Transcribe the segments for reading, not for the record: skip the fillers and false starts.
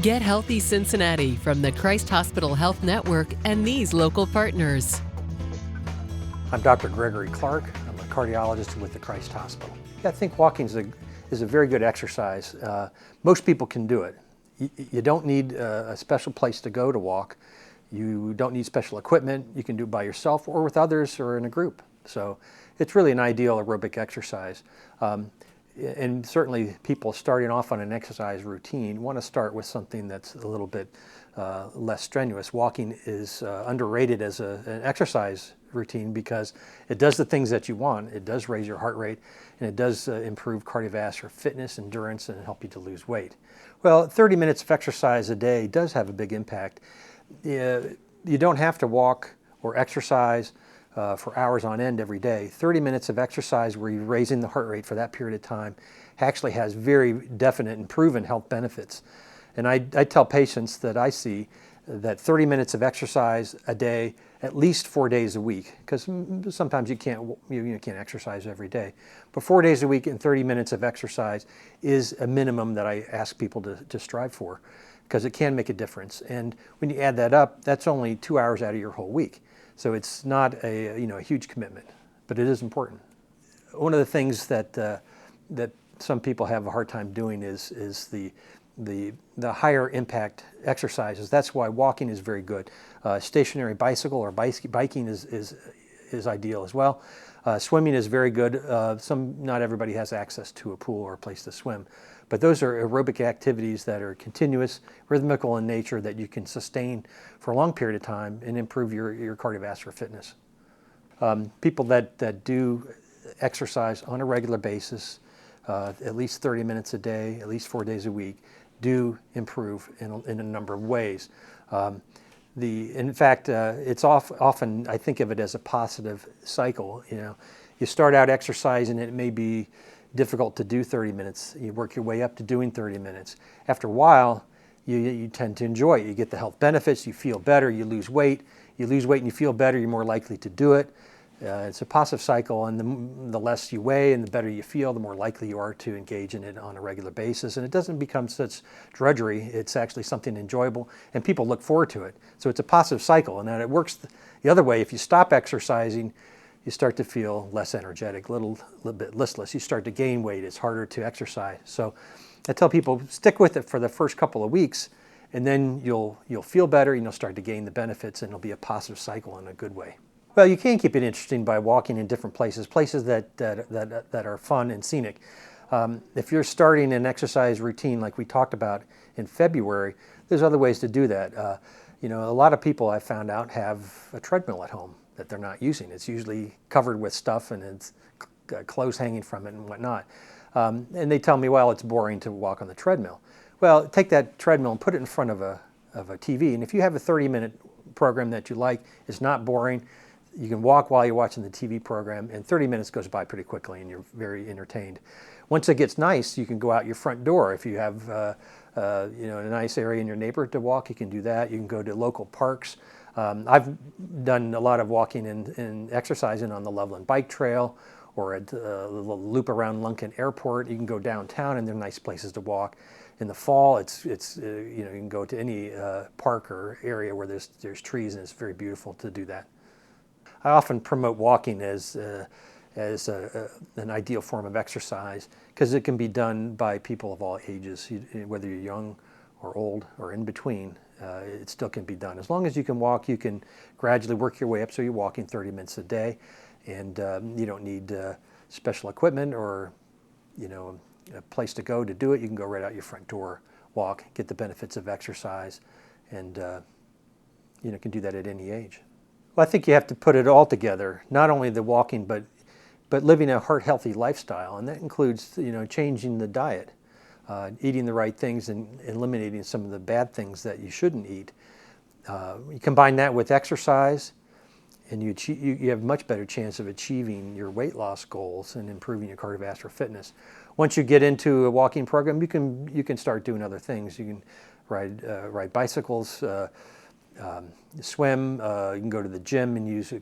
Get Healthy Cincinnati from the Christ Hospital Health Network and these local partners. I'm Dr. Gregory Clarke. I'm a cardiologist with the Christ Hospital. I think walking is a very good exercise. Most people can do it. You don't need a special place to go to walk. You don't need special equipment. You can do it by yourself or with others or in a group. So it's really an ideal aerobic exercise. And certainly people starting off on an exercise routine want to start with something that's a little bit less strenuous. Walking is underrated as an exercise routine because it does the things that you want. It does raise your heart rate, and it does improve cardiovascular fitness, endurance, and help you to lose weight. Well, 30 minutes of exercise a day does have a big impact. You don't have to walk or exercise for hours on end every day. 30 minutes of exercise where you're raising the heart rate for that period of time actually has very definite and proven health benefits. And I tell patients that I see that 30 minutes of exercise a day, at least 4 days a week, because sometimes you can't exercise every day. But 4 days a week and 30 minutes of exercise is a minimum that I ask people to strive for, because it can make a difference. And when you add that up, that's only 2 hours out of your whole week. So it's not a huge commitment, but it is important. One of the things that some people have a hard time doing is the higher impact exercises. That's why walking is very good. Stationary bicycle or biking is ideal as well. Swimming is very good. Not everybody has access to a pool or a place to swim, but those are aerobic activities that are continuous, rhythmical in nature that you can sustain for a long period of time and improve your cardiovascular fitness. People that do exercise on a regular basis, at least 30 minutes a day, at least 4 days a week, do improve in a number of ways. In fact, it's often I think of it as a positive cycle. You start out exercising, it may be difficult to do 30 minutes. You work your way up to doing 30 minutes. After a while, you tend to enjoy it. You get the health benefits. You feel better. You lose weight. You lose weight and you feel better. You're more likely to do it. It's a positive cycle, and the less you weigh and the better you feel, the more likely you are to engage in it on a regular basis. And it doesn't become such drudgery. It's actually something enjoyable, and people look forward to it. So it's a positive cycle, and then it works the other way. If you stop exercising, you start to feel less energetic, a little bit listless. You start to gain weight. It's harder to exercise. So I tell people, stick with it for the first couple of weeks, and then you'll feel better, and you'll start to gain the benefits, and it'll be a positive cycle in a good way. Well, you can keep it interesting by walking in different places that are fun and scenic. If you're starting an exercise routine like we talked about in February, there's other ways to do that. A lot of people I've found out have a treadmill at home that they're not using. It's usually covered with stuff and it's clothes hanging from it and whatnot. And they tell me, well, it's boring to walk on the treadmill. Well, take that treadmill and put it in front of a TV. And if you have a 30-minute program that you like, it's not boring. You can walk while you're watching the TV program, and 30 minutes goes by pretty quickly, and you're very entertained. Once it gets nice, you can go out your front door. If you have a nice area in your neighborhood to walk, you can do that. You can go to local parks. I've done a lot of walking and exercising on the Loveland Bike Trail or at a little loop around Lunken Airport. You can go downtown, and there are nice places to walk. In the fall, you can go to any park or area where there's trees, and it's very beautiful to do that. I often promote walking as an ideal form of exercise because it can be done by people of all ages, whether you're young or old or in between. It still can be done. As long as you can walk, you can gradually work your way up so you're walking 30 minutes a day, and you don't need special equipment or a place to go to do it. You can go right out your front door, walk, get the benefits of exercise, and can do that at any age. Well, I think you have to put it all together, not only the walking, but living a heart-healthy lifestyle, and that includes changing the diet, eating the right things, and eliminating some of the bad things that you shouldn't eat. You combine that with exercise, and you have a much better chance of achieving your weight loss goals and improving your cardiovascular fitness. Once you get into a walking program, you can start doing other things. You can ride bicycles. Swim, you can go to the gym and use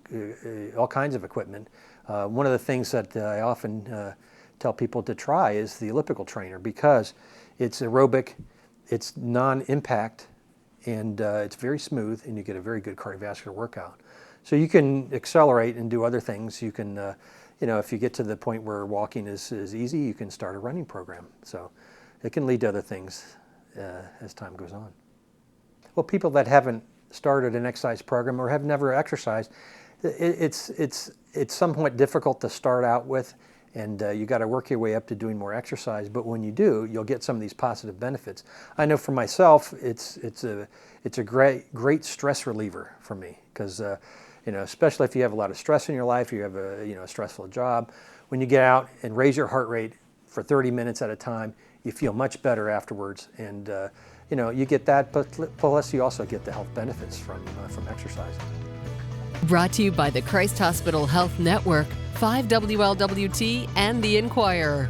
all kinds of equipment. One of the things that I often tell people to try is the elliptical trainer because it's aerobic, it's non-impact, and it's very smooth, and you get a very good cardiovascular workout. So you can accelerate and do other things. You can, if you get to the point where walking is easy, you can start a running program. So it can lead to other things as time goes on. Well, people that haven't started an exercise program or have never exercised, it's somewhat difficult to start out with, and you got to work your way up to doing more exercise. But when you do, you'll get some of these positive benefits. I know for myself, it's a great stress reliever for me, because especially if you have a lot of stress in your life, you have a stressful job. When you get out and raise your heart rate for 30 minutes at a time, you feel much better afterwards, and you get that, but plus you also get the health benefits from exercise. Brought to you by the Christ Hospital Health Network, 5WLWT, and The Inquirer.